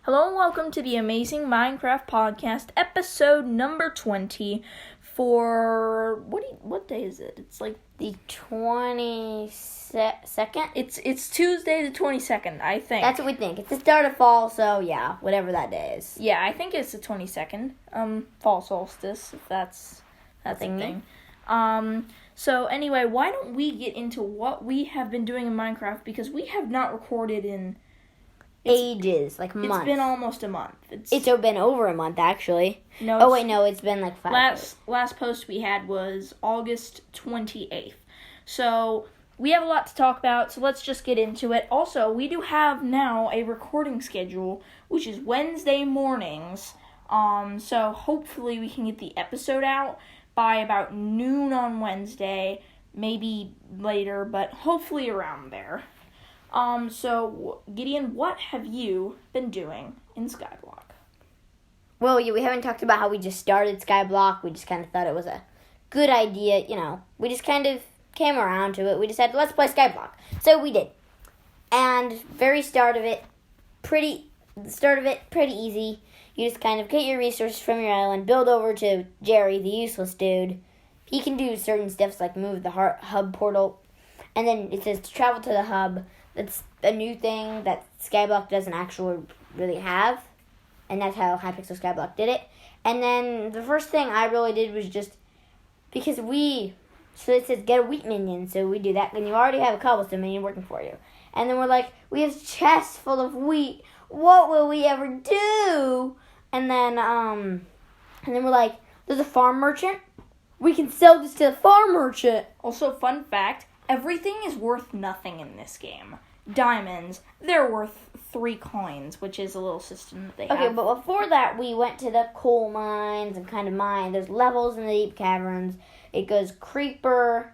Hello and welcome to the Amazing Minecraft Podcast, episode number 20 for, what day is it? It's like the 22nd? It's Tuesday the 22nd, I think. That's what we think. It's the start of fall, so yeah, whatever that day is. Yeah, I think it's the 22nd, fall solstice, if that's a thing. So anyway, why don't we get into what we have been doing in Minecraft, because we have not recorded in ages, like months. It's been almost a month. It's been over a month, actually. No. It's been like 5 Last post we had was August 28th. So we have a lot to talk about, so let's just get into it. Also, we do have now a recording schedule, which is Wednesday mornings. So hopefully we can get the episode out by about noon on Wednesday, maybe later, but hopefully around there. So, Gideon, what have you been doing in Skyblock? Well, yeah, we haven't talked about how we just started Skyblock. We just kind of thought it was a good idea, We just kind of came around to it. We decided, let's play Skyblock. So we did. And start of it, pretty easy. You just kind of get your resources from your island, build over to Jerry, the useless dude. He can do certain stuff like move the hub portal. And then it says to travel to the hub. That's a new thing that Skyblock doesn't actually really have. And that's how Hypixel Skyblock did it. And then the first thing I really did was just, so it says get a wheat minion, so we do that. And you already have a cobblestone minion working for you. And then we're like, we have chests full of wheat. What will we ever do? And then we're like, there's a farm merchant. We can sell this to the farm merchant. Also, fun fact, everything is worth nothing in this game. Diamonds, they're worth 3 coins, which is a little system that they have. Okay, but before that, we went to the coal mines and kind of mined. There's levels in the deep caverns. It goes creeper.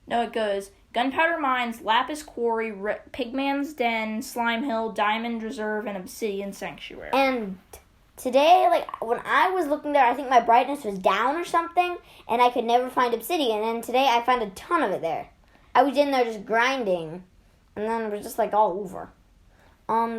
No, it goes gunpowder mines, lapis quarry, pigman's den, slime hill, diamond reserve, and obsidian sanctuary. And today, when I was looking there, I think my brightness was down or something, and I could never find obsidian. And today, I found a ton of it there. I was in there just grinding, and then it was just all over.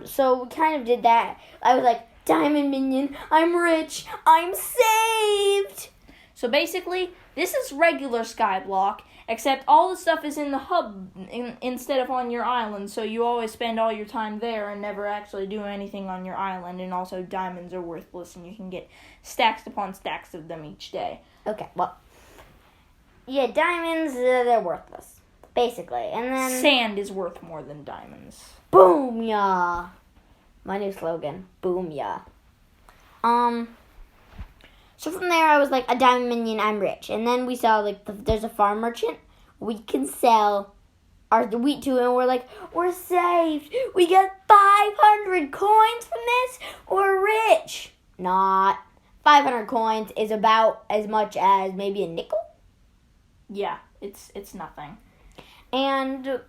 So we kind of did that. I was like, diamond minion, I'm rich, I'm saved. So basically, this is regular Skyblock, except all the stuff is in the hub instead of on your island, so you always spend all your time there and never actually do anything on your island, and also diamonds are worthless, and you can get stacks upon stacks of them each day. Okay, well, yeah, diamonds, they're worthless. Basically, and then sand is worth more than diamonds. Boom, yeah. My new slogan. Boom, yeah. So from there, I was like, a diamond minion, I'm rich. And then we saw there's a farm merchant. We can sell our wheat to, and we're like, we're saved. We get 500 coins from this. We're rich. Not 500 coins is about as much as maybe a nickel. Yeah, it's nothing. And so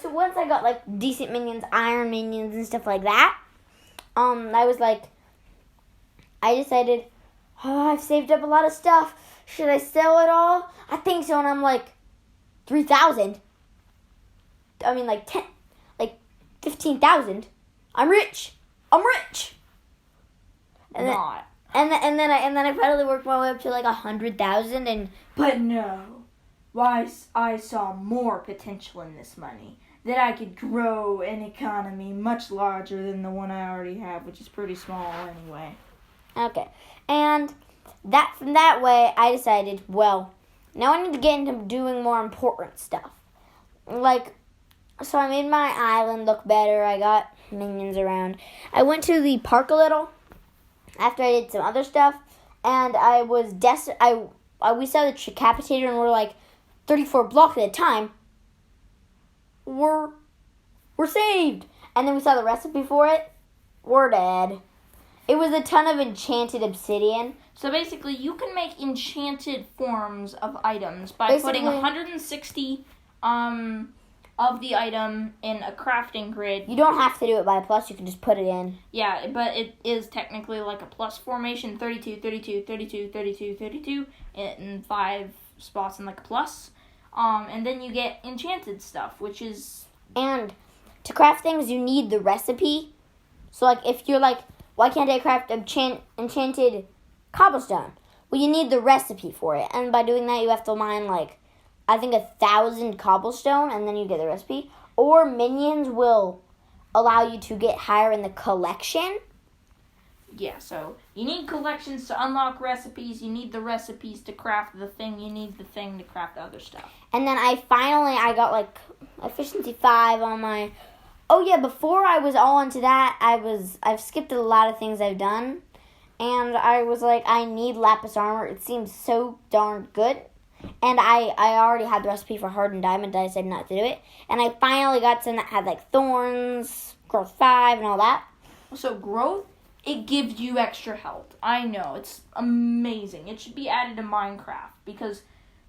once I got decent minions, iron minions and stuff like that, I decided, I've saved up a lot of stuff. Should I sell it all? I think so. And I'm like, 3,000. 15,000. I'm rich. I'm rich. And not. Then I finally worked my way up to 100,000 But no. Why, I saw more potential in this money, that I could grow an economy much larger than the one I already have, which is pretty small anyway. Okay, and from that way, I decided, well, now I need to get into doing more important stuff. So I made my island look better, I got minions around. I went to the park a little, after I did some other stuff, and I was we saw the decapitator, and we're like, 34 blocks at a time, we're saved. And then we saw the recipe for it, we're dead. It was a ton of enchanted obsidian. So basically, you can make enchanted forms of items by putting 160 of the item in a crafting grid. You don't have to do it by a plus, you can just put it in. Yeah, but it is technically like a plus formation, 32, 32, 32, 32, 32, in 5 spots in a plus. And then you get enchanted stuff, which is... And to craft things, you need the recipe. So, like, if you're like, why can't I craft enchanted cobblestone? Well, you need the recipe for it. And by doing that, you have to mine, like, I think 1,000 cobblestone, and then you get the recipe. Or minions will allow you to get higher in the collection. Yeah, so you need collections to unlock recipes. You need the recipes to craft the thing. You need the thing to craft other stuff. And then I got, like, efficiency 5 on my... Oh, yeah, before I was all into that, I've skipped a lot of things I've done. And I was like, I need lapis armor. It seems so darn good. And I already had the recipe for hardened diamond. I decided not to do it. And I finally got some that had, like, thorns, growth 5, and all that. So growth, it gives you extra health. I know, it's amazing. It should be added to Minecraft because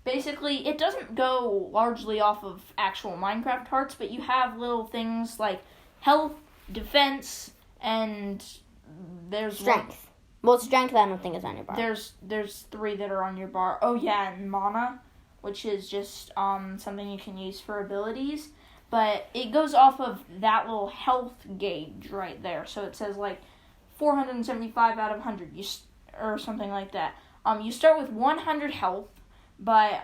basically it doesn't go largely off of actual Minecraft hearts, but you have little things like health, defense, and there's strength. Well, strength I don't think is on your bar. There's 3 that are on your bar. Oh yeah, and mana, which is just something you can use for abilities. But it goes off of that little health gauge right there. So it says like 475 out of 100, or something like that. You start with 100 health, but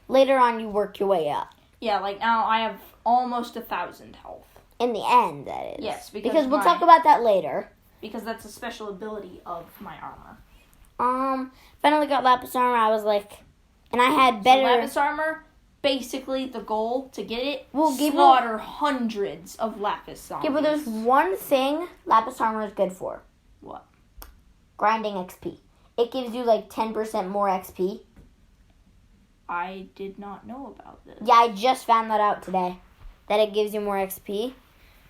later on you work your way up. Yeah, like now I have almost 1,000 health. In the end, that is. Yes, because we'll talk about that later. Because that's a special ability of my armor. Finally got lapis armor. I was like, and I had better. So lapis armor, basically the goal to get it, we'll slaughter hundreds of lapis zombies. Yeah, but there's one thing lapis armor is good for. What? Grinding XP. It gives you like 10% more XP. I did not know about this. Yeah, I just found that out today. That it gives you more XP.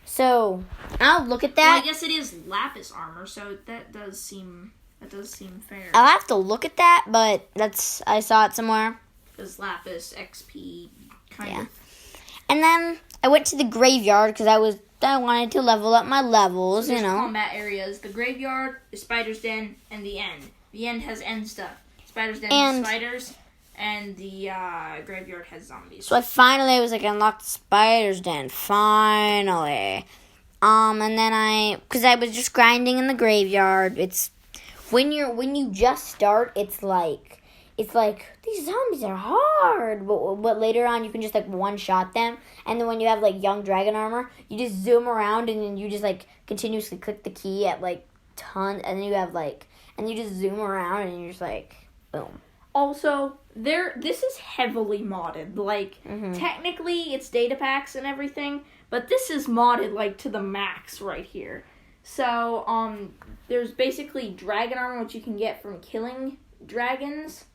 So, I'll look at that. Well, I guess it is lapis armor, so that does seem fair. I'll have to look at that, but I saw it somewhere. Because lapis XP kind of. And then I went to the graveyard because I wanted to level up my levels, so there's combat areas: the graveyard, the spider's den, and the end. The end has end stuff. Spider's den has spiders. And the graveyard has zombies. So I was like, unlocked the spider's den. Finally. And then because I was just grinding in the graveyard. It's, when you just start, it's like, these zombies are hard. But later on, you can just, like, one-shot them. And then when you have, like, young dragon armor, you just zoom around and then you just, like, continuously click the key at, like, tons. And then you have, like, and you just zoom around and you're just, like, boom. Also, this is heavily modded. Like, technically, it's data packs and everything, but this is modded, like, to the max right here. So, there's basically dragon armor, which you can get from killing dragons,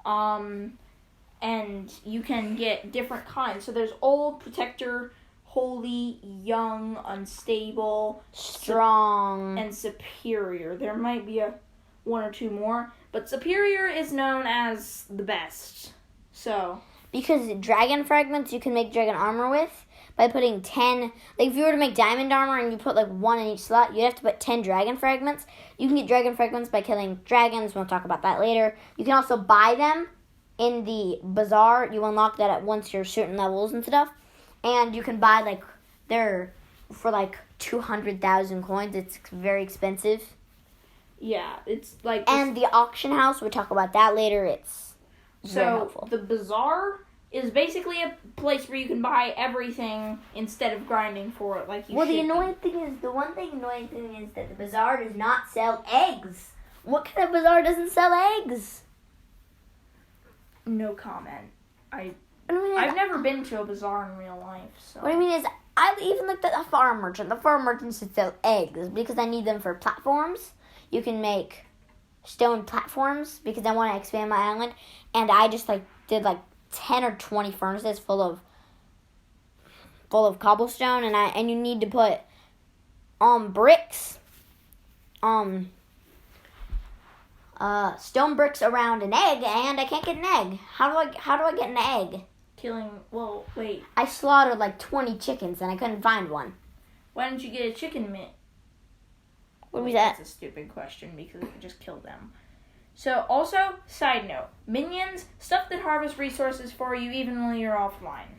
and you can get different kinds. So, there's old, protector, holy, young, unstable, strong, and superior. There might be one or two more. But superior is known as the best. So, because dragon fragments you can make dragon armor with by putting 10. Like if you were to make diamond armor and you put like 1 in each slot, you'd have to put 10 dragon fragments. You can get dragon fragments by killing dragons. We'll talk about that later. You can also buy them in the bazaar. You unlock that at once you're certain levels and stuff. And you can buy like they're for like 200,000 coins. It's very expensive. Yeah, it's like... And the auction house, we'll talk about that later. It's very helpful. So, the bazaar is basically a place where you can buy everything instead of grinding for it like you should. Well, the annoying thing is that the bazaar does not sell eggs. What kind of bazaar doesn't sell eggs? No comment. I've never been to a bazaar in real life, so... What I mean is, I even looked at a farm merchant. The farm merchant should sell eggs because I need them for platforms. You can make stone platforms because I want to expand my island. And I just did 10 or 20 furnaces full of cobblestone, and you need to put bricks, stone bricks around an egg, and I can't get an egg. How do I get an egg? Wait. I slaughtered 20 chickens and I couldn't find one. Why didn't you get a chicken mitt? What was that? That's a stupid question because you just kill them. So, also, side note, minions, stuff that harvest resources for you even when you're offline.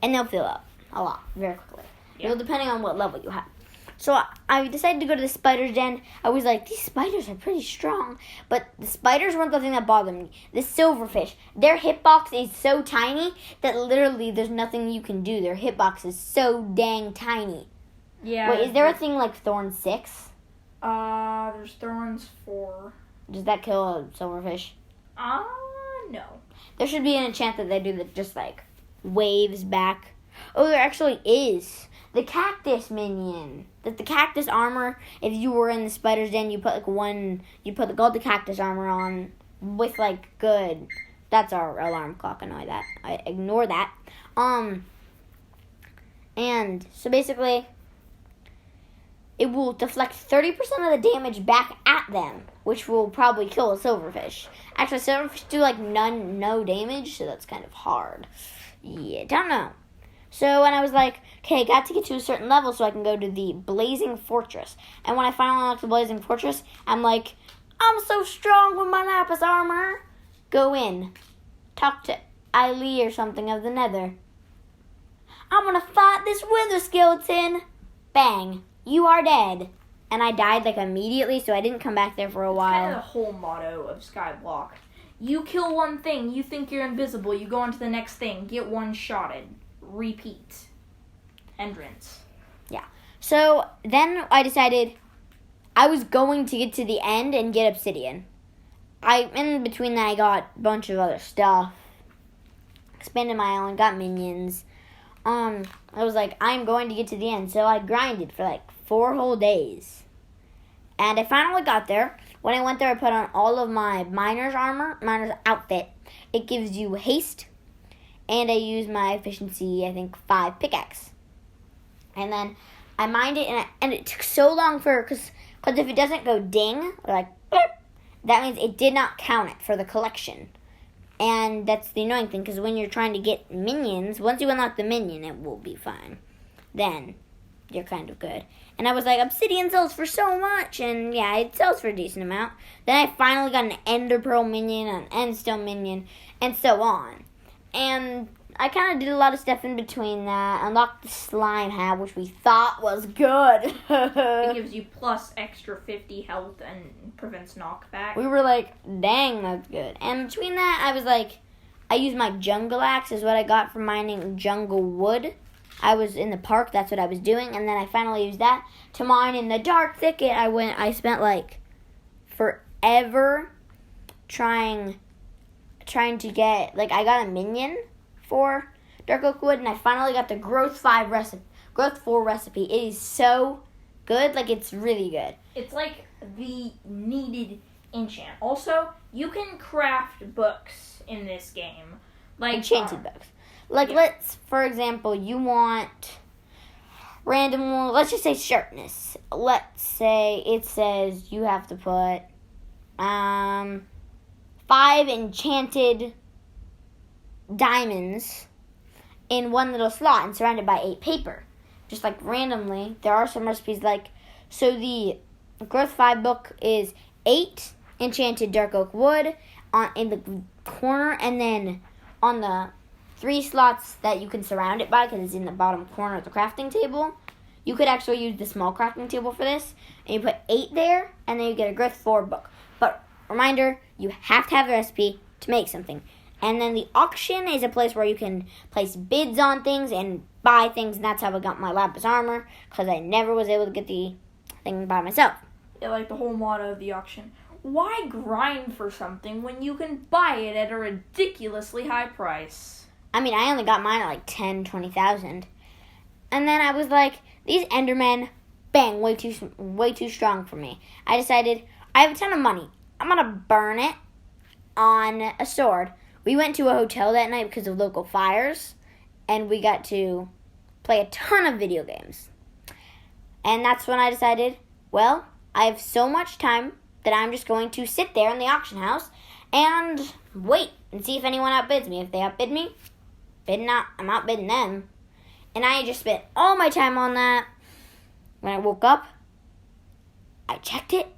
And they'll fill up a lot, very quickly. Yeah. Well, depending on what level you have. So I decided to go to the spider's den. I was like, these spiders are pretty strong. But the spiders weren't the thing that bothered me. The silverfish, their hitbox is so tiny that literally there's nothing you can do. Their hitbox is so dang tiny. Yeah. Wait, is there a thing like Thorn 6? There's Thorns 4. Does that kill a silverfish? No. There should be an enchant that just like waves back. Oh, there actually is. The cactus minion. The cactus armor, if you were in the spider's den, you put the gold cactus armor on with like good. That's our alarm clock. I ignore that. And so basically, it will deflect 30% of the damage back at them, which will probably kill a silverfish. Actually, silverfish do like no damage, so that's kind of hard. Yeah, don't know. So when I was like, okay, I got to get to a certain level so I can go to the Blazing Fortress. And when I finally unlocked the Blazing Fortress, I'm like, I'm so strong with my lapis armor. Go in. Talk to Eileen or something of the Nether. I'm going to fight this wither skeleton. Bang. You are dead. And I died like immediately, so I didn't come back there for a while. Kind of the whole motto of Skyblock. You kill one thing, you think you're invisible, you go on to the next thing, get one-shotted. Repeat. Entrance. Yeah. So then I decided I was going to get to the end and get obsidian. In between that, I got a bunch of other stuff. Expanded my island, got minions. I was like, I'm going to get to the end. So I grinded for like 4 whole days. And I finally got there. When I went there, I put on all of my miner's outfit. It gives you haste. And I used my efficiency, I think, 5 pickaxe. And then I mined it, and it took so long because if it doesn't go ding, or like, beep, that means it did not count it for the collection. And that's the annoying thing, because when you're trying to get minions, once you unlock the minion, it will be fine. Then you're kind of good. And I was like, obsidian sells for so much, and yeah, it sells for a decent amount. Then I finally got an ender pearl minion, an endstone minion, and so on. And I kind of did a lot of stuff in between that. Unlocked the slime hat, which we thought was good. It gives you plus extra 50 health and prevents knockback. We were like, dang, that's good. And between that, I was like, I used my jungle axe is what I got from mining jungle wood. I was in the park, that's what I was doing. And then I finally used that to mine in the dark thicket. I spent like forever trying to get, like, I got a minion for dark oak wood, and I finally got the growth 4 recipe. It is so good, like, it's really good. It's like the needed enchant. Also, you can craft books in this game. Like Enchanted books. Like, yeah. Let's, for example, you want random, let's just say sharpness. Let's say it says you have to put, 5 enchanted diamonds in one little slot and surrounded by 8 paper. Just like randomly, there are some recipes like, so the growth 5 book is 8 enchanted dark oak wood in the corner, and then on the 3 slots that you can surround it by, because it's in the bottom corner of the crafting table, you could actually use the small crafting table for this, and you put 8 there, and then you get a growth 4 book. But reminder, you have to have the recipe to make something. And then the auction is a place where you can place bids on things and buy things, and that's how I got my lapis armor, because I never was able to get the thing by myself. Yeah, like the whole motto of the auction. Why grind for something when you can buy it at a ridiculously high price? I mean, I only got mine at like 10,000, 20,000. And then I was like, these Endermen, bang, way too strong for me. I decided, I have a ton of money. I'm going to burn it on a sword. We went to a hotel that night because of local fires, and we got to play a ton of video games. And that's when I decided, well, I have so much time that I'm just going to sit there in the auction house and wait and see if anyone outbids me. If they outbid me, I'm outbidding them. And I just spent all my time on that. When I woke up, I checked it.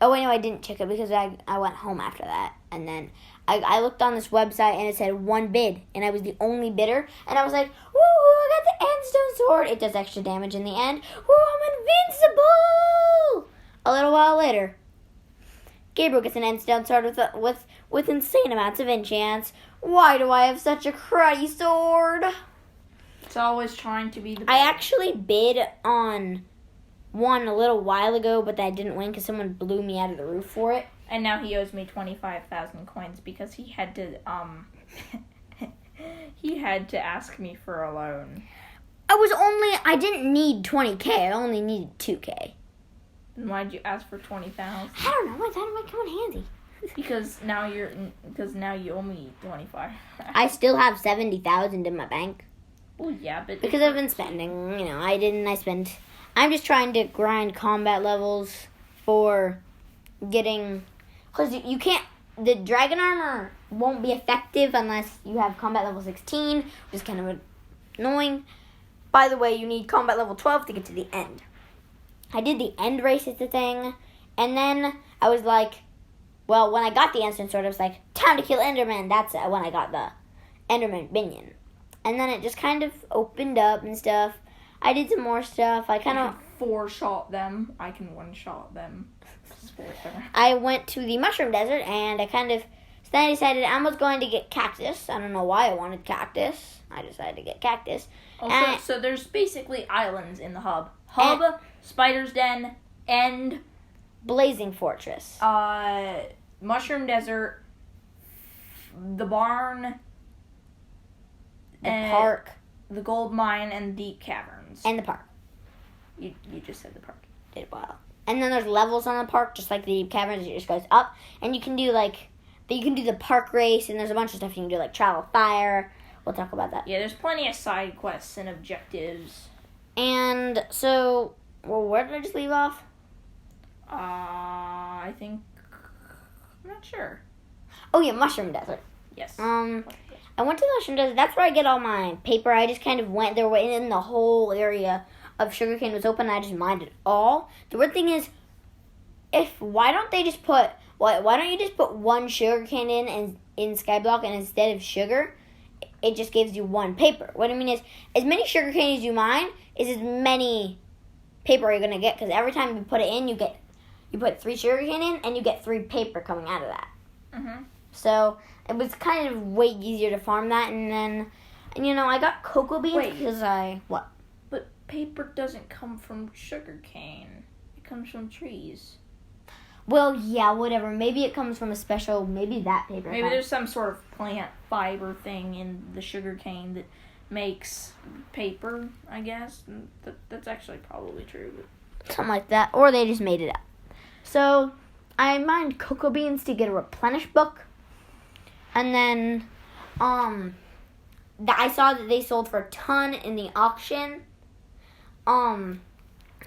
Oh, wait, no, I didn't check it because I went home after that. And then I looked on this website and it said 1 bid. And I was the only bidder. And I was like, woo, I the endstone sword. It does extra damage in the end. Woo, I'm invincible! A little while later, Gabriel gets an endstone sword with insane amounts of enchants. Why do I have such a cruddy sword? It's always trying to be the best. I actually bid on one a little while ago, but that didn't win because someone blew me out of the roof for it. And now he owes me 25,000 coins because he had to he had to ask me for a loan. I didn't need 20k. I only needed 2k. And why'd you ask for 20,000? I don't know. I thought it might come in handy. Because now you owe me 25. I still have 70,000 in my bank. Well, yeah, but Because I've been spending. I spent. I'm just trying to grind combat levels for getting. Because you can't. The dragon armor won't be effective unless you have combat level 16, which is kind of annoying. By the way, you need combat level 12 to get to the end. I did the end race as the thing, and then I was like, well, when I got the instant sword, I was like, time to kill Enderman. That's when I got the Enderman minion. And then it just kind of opened up and stuff. I did some more stuff. I kind of... 4-shot them. I can 1-shot them. I went to the mushroom desert, and I kind of... So then I decided I was going to get cactus. I don't know why I wanted cactus. I decided to get cactus. Also, so there's basically islands in the hub. Spider's Den, and... Blazing Fortress. Mushroom Desert, the barn, the park, the gold mine, and deep caverns. And the park. You just said the park. Did well. And then there's levels on the park, just like the deep caverns. It just goes up, and you can do the park race, and there's a bunch of stuff you can do, like travel fire. We'll talk about that. Yeah, there's plenty of side quests and objectives. And so, well, where did I just leave off? I think... I'm not sure. Oh, yeah, Mushroom Desert. Yes. I went to the Mushroom Desert. That's where I get all my paper. I just kind of went there, in the whole area of sugarcane was open. I just mined it all. The weird thing is, why don't you just put one sugarcane in Skyblock, and instead of sugar, it just gives you one paper. What I mean is, as many sugarcane as you mine is as many paper you're gonna get, because every time you put it in, you put 3 sugarcane in, and you get 3 paper coming out of that. Mm-hmm. So it was kind of way easier to farm that, and then, I got cocoa beans because what? But paper doesn't come from sugarcane. It comes from trees. Well, yeah, whatever. Maybe it comes from maybe that paper. Maybe there's some sort of plant fiber thing in the sugarcane that makes paper, I guess. That's actually probably true. Something like that. Or they just made it up. So, I mined cocoa beans to get a replenish book. And then, I saw that they sold for a ton in the auction. And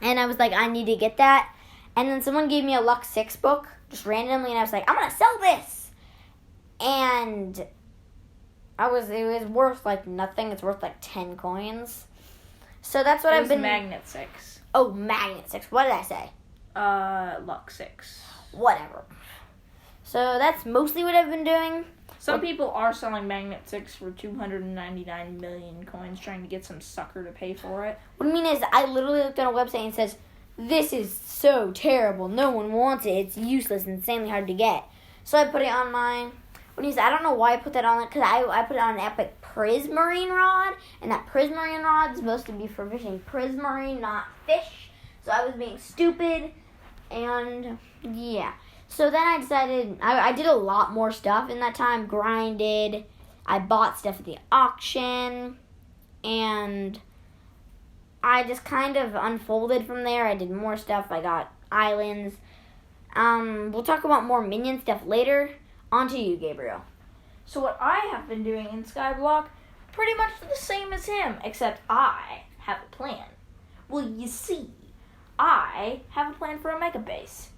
I was like, I need to get that. And then someone gave me a Luck 6 book, just randomly, and I was like, I'm going to sell this! And it was worth, nothing. It's worth, 10 coins. So that's what I've been... Magnet 6. Oh, Magnet 6. What did I say? Luck 6. Whatever. So that's mostly what I've been doing. Some people are selling Magnet 6 for 299 million coins, trying to get some sucker to pay for it. What I mean is, I literally looked on a website and it says, this is so terrible. No one wants it. It's useless, insanely hard to get. So I put it on mine. I don't know why I put that on it, because I put it on an epic prismarine rod, and that prismarine rod is supposed to be for fishing prismarine, not fish. So I was being stupid, and yeah. So then I decided, I did a lot more stuff in that time, grinded, I bought stuff at the auction, and I just kind of unfolded from there. I did more stuff. I got islands. We'll talk about more minion stuff later. On to you, Gabriel. So what I have been doing in Skyblock, pretty much the same as him, except I have a plan. Well, you see, I have a plan for a mega base.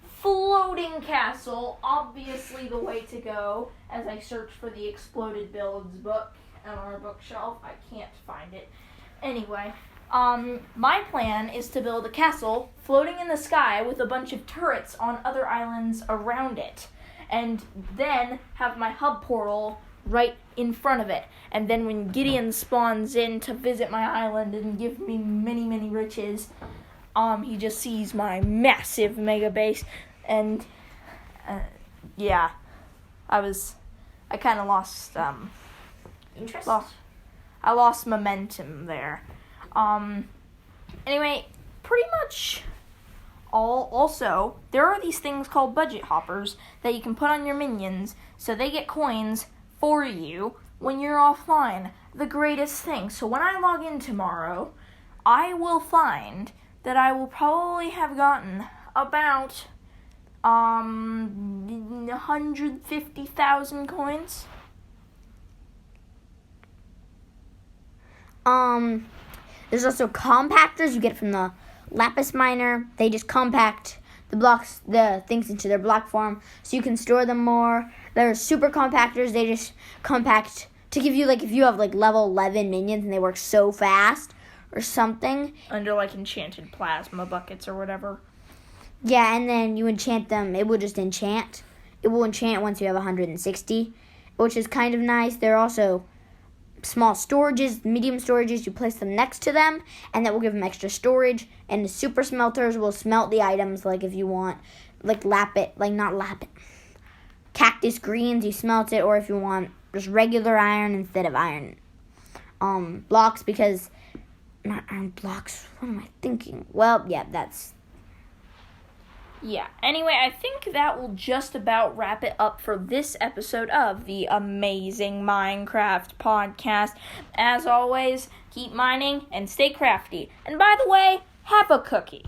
Floating castle, obviously the way to go, as I search for the Exploded Builds book on our bookshelf. I can't find it. Anyway, my plan is to build a castle floating in the sky with a bunch of turrets on other islands around it. And then have my hub portal right in front of it. And then when Gideon spawns in to visit my island and give me many, many riches, he just sees my massive mega base. And, yeah, I kind of lost, Interest? I lost momentum there. Anyway, pretty much also, there are these things called budget hoppers that you can put on your minions so they get coins for you when you're offline. The greatest thing. So when I log in tomorrow, I will find that I will probably have gotten about 150,000 coins. There's also compactors you get from the lapis miner. They just compact the things into their block form so you can store them more. There's super compactors. They just compact to give you, like, if you have, like, level 11 minions and they work so fast or something. Under, like, enchanted plasma buckets or whatever. Yeah, and then you enchant them. It will just enchant. It will enchant once you have 160, which is kind of nice. They're also small storages, medium storages. You place them next to them, and that will give them extra storage. And the super smelters will smelt the items, like if you want, like cactus greens, you smelt it, or if you want just regular iron instead of iron blocks, because not iron blocks. What am I thinking? Well, yeah, that's. Yeah, anyway, I think that will just about wrap it up for this episode of the Amazing Minecraft Podcast. As always, keep mining and stay crafty. And by the way, have a cookie.